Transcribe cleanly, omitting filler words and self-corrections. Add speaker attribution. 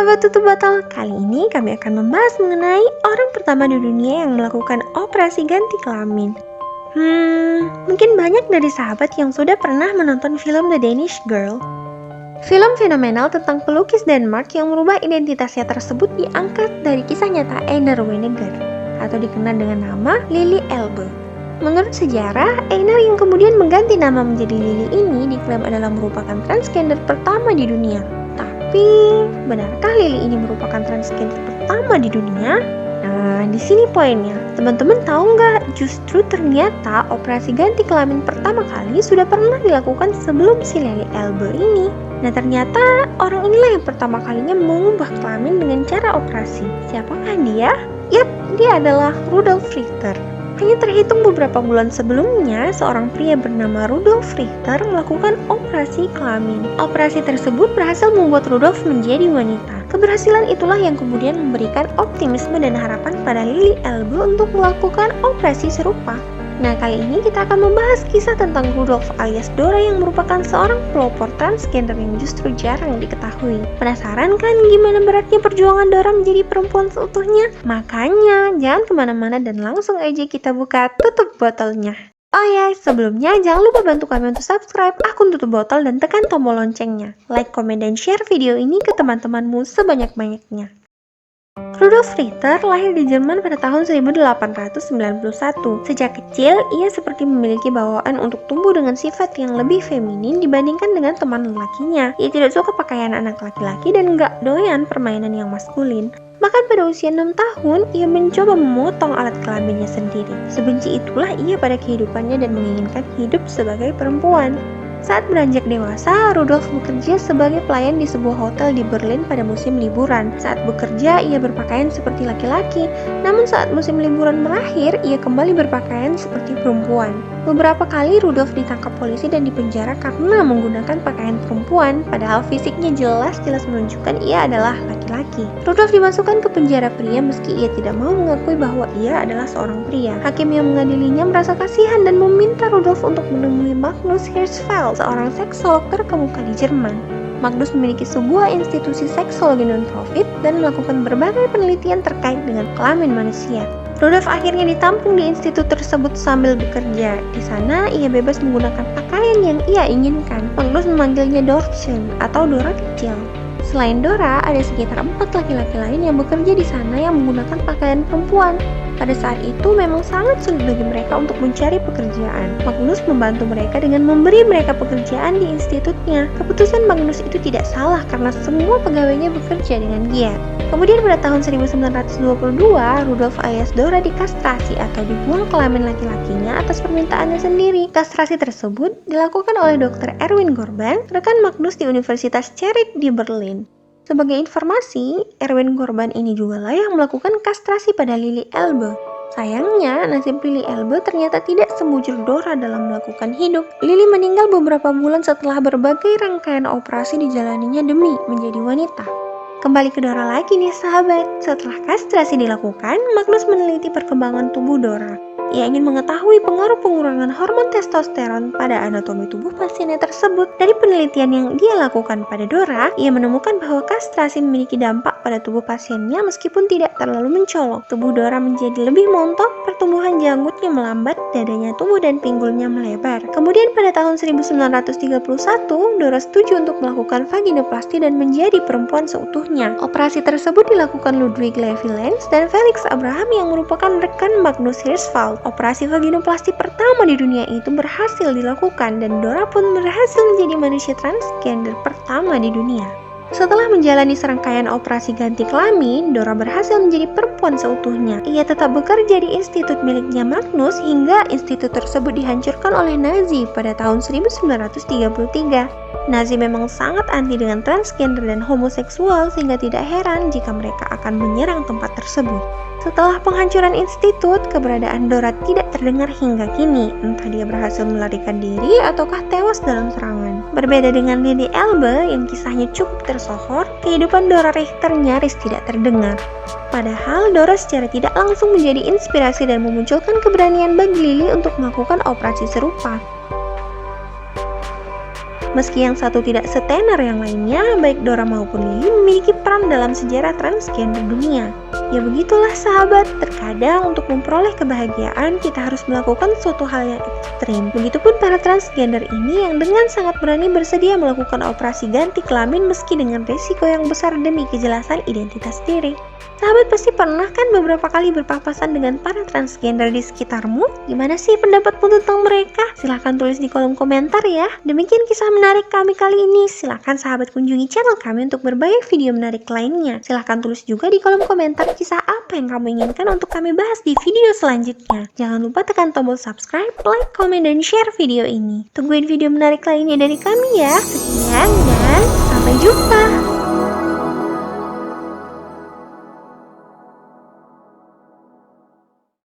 Speaker 1: Sobat Tutup Botol, kali ini kami akan membahas mengenai orang pertama di dunia yang melakukan operasi ganti kelamin. Mungkin banyak dari sahabat yang sudah pernah menonton film The Danish Girl. Film fenomenal tentang pelukis Denmark yang merubah identitasnya tersebut diangkat dari kisah nyata Einar Wenneger, atau dikenal dengan nama Lily Elbe. Menurut sejarah, Einar yang kemudian mengganti nama menjadi Lily ini diklaim adalah merupakan transgender pertama di dunia. Tapi, benarkah Lily ini merupakan transgender pertama di dunia? Nah, di sini poinnya. Teman-teman tahu nggak? Justru ternyata operasi ganti kelamin pertama kali sudah pernah dilakukan sebelum si Lily Elbe ini. Nah, ternyata orang inilah yang pertama kalinya mengubah kelamin dengan cara operasi. Siapakah dia? Yap, dia adalah Rudolf Richter. Hanya terhitung beberapa bulan sebelumnya, seorang pria bernama Rudolf Richter melakukan operasi kelamin. Operasi tersebut berhasil membuat Rudolf menjadi wanita. Keberhasilan itulah yang kemudian memberikan optimisme dan harapan pada Lily Elbe untuk melakukan operasi serupa. Nah, kali ini kita akan membahas kisah tentang Rudolf alias Dora yang merupakan seorang pelopor transgender yang justru jarang diketahui. Penasaran kan gimana beratnya perjuangan Dora menjadi perempuan seutuhnya? Makanya, jangan kemana-mana dan langsung aja kita buka tutup botolnya. Oh ya, sebelumnya jangan lupa bantu kami untuk subscribe akun Tutup Botol dan tekan tombol loncengnya. Like, komen, dan share video ini ke teman-temanmu sebanyak-banyaknya. Rudolf Richter lahir di Jerman pada tahun 1891. Sejak kecil, ia seperti memiliki bawaan untuk tumbuh dengan sifat yang lebih feminin dibandingkan dengan teman lelakinya. Ia tidak suka pakaian anak laki-laki dan nggak doyan permainan yang maskulin. Bahkan pada usia 6 tahun, ia mencoba memotong alat kelaminnya sendiri. Sebenci itulah ia pada kehidupannya dan menginginkan hidup sebagai perempuan. Saat beranjak dewasa, Rudolf bekerja sebagai pelayan di sebuah hotel di Berlin pada musim liburan. Saat bekerja, ia berpakaian seperti laki-laki, namun saat musim liburan berakhir, ia kembali berpakaian seperti perempuan. Beberapa kali Rudolf ditangkap polisi dan dipenjara karena menggunakan pakaian perempuan, padahal fisiknya jelas-jelas menunjukkan ia adalah laki-laki. Rudolf dimasukkan ke penjara pria meski ia tidak mau mengakui bahwa ia adalah seorang pria. Hakim yang mengadilinya merasa kasihan dan meminta Rudolf untuk menemui Magnus Hirschfeld, seorang seksolog terkemuka di Jerman. Magnus memiliki sebuah institusi seksologi non-profit dan melakukan berbagai penelitian terkait dengan kelamin manusia. Rudolf akhirnya ditampung di institut tersebut sambil bekerja. Di sana, ia bebas menggunakan pakaian yang ia inginkan. Magnus memanggilnya Dorchen atau Dora kecil. Selain Dora, ada sekitar 4 laki-laki lain yang bekerja di sana yang menggunakan pakaian perempuan. Pada saat itu memang sangat sulit bagi mereka untuk mencari pekerjaan. Magnus membantu mereka dengan memberi mereka pekerjaan di institutnya. Keputusan Magnus itu tidak salah karena semua pegawainya bekerja dengan giat. Kemudian pada tahun 1922, Rudolf alias Dora dikastrasi atau dibuang kelamin laki-lakinya atas permintaannya sendiri. Kastrasi tersebut dilakukan oleh Dr. Erwin Gorban, rekan Magnus di Universitas Cerik di Berlin. Sebagai informasi, Erwin Gorban ini juga lah yang melakukan kastrasi pada Lily Elbe. Sayangnya, nasib Lily Elbe ternyata tidak semujur Dora dalam melakukan hidup. Lily meninggal beberapa bulan setelah berbagai rangkaian operasi dijalaninya demi menjadi wanita. Kembali ke Dora lagi nih sahabat. Setelah kastrasi dilakukan, Magnus meneliti perkembangan tubuh Dora. Ia ingin mengetahui pengaruh pengurangan hormon testosteron pada anatomi tubuh pasiennya tersebut. Dari penelitian yang dia lakukan pada Dora, ia menemukan bahwa kastrasi memiliki dampak pada tubuh pasiennya meskipun tidak terlalu mencolok. Tubuh Dora menjadi lebih montok, pertumbuhan janggutnya melambat, dadanya tumbuh dan pinggulnya melebar. Kemudian pada tahun 1931, Dora setuju untuk melakukan vaginoplasti dan menjadi perempuan seutuhnya. Operasi tersebut dilakukan Ludwig Levi-Lenz dan Felix Abraham yang merupakan rekan Magnus Hirschfeld. Operasi vaginoplasti pertama di dunia itu berhasil dilakukan dan Dora pun berhasil menjadi manusia transgender pertama di dunia. Setelah menjalani serangkaian operasi ganti kelamin, Dora berhasil menjadi perempuan seutuhnya. Ia tetap bekerja di institut miliknya Magnus hingga institut tersebut dihancurkan oleh Nazi pada tahun 1933. Nazi memang sangat anti dengan transgender dan homoseksual sehingga tidak heran jika mereka akan menyerang tempat tersebut. Setelah penghancuran institut, keberadaan Dora tidak terdengar hingga kini. Entah dia berhasil melarikan diri ataukah tewas dalam serangan. Berbeda dengan Lily Elbe yang kisahnya cukup tersohor, kehidupan Dora Richter nyaris tidak terdengar. Padahal Dora secara tidak langsung menjadi inspirasi dan memunculkan keberanian bagi Lily untuk melakukan operasi serupa. Meski yang satu tidak setenar yang lainnya, baik Dora maupun Lily memiliki peran dalam sejarah transgender dunia. Ya begitulah sahabat, terkadang untuk memperoleh kebahagiaan kita harus melakukan suatu hal yang ekstrim. Begitupun para transgender ini yang dengan sangat berani bersedia melakukan operasi ganti kelamin meski dengan risiko yang besar demi kejelasan identitas diri. Sahabat pasti pernah kan beberapa kali berpapasan dengan para transgender di sekitarmu? Gimana sih pendapatmu tentang mereka? Silahkan tulis di kolom komentar ya. Demikian kisah menarik kami kali ini. Silahkan sahabat kunjungi channel kami untuk berbagai video menarik lainnya. Silahkan tulis juga di kolom komentar kisah apa yang kamu inginkan untuk kami bahas di video selanjutnya. Jangan lupa tekan tombol subscribe, like, komen, dan share video ini. Tungguin video menarik lainnya dari kami ya. Sekian dan sampai jumpa.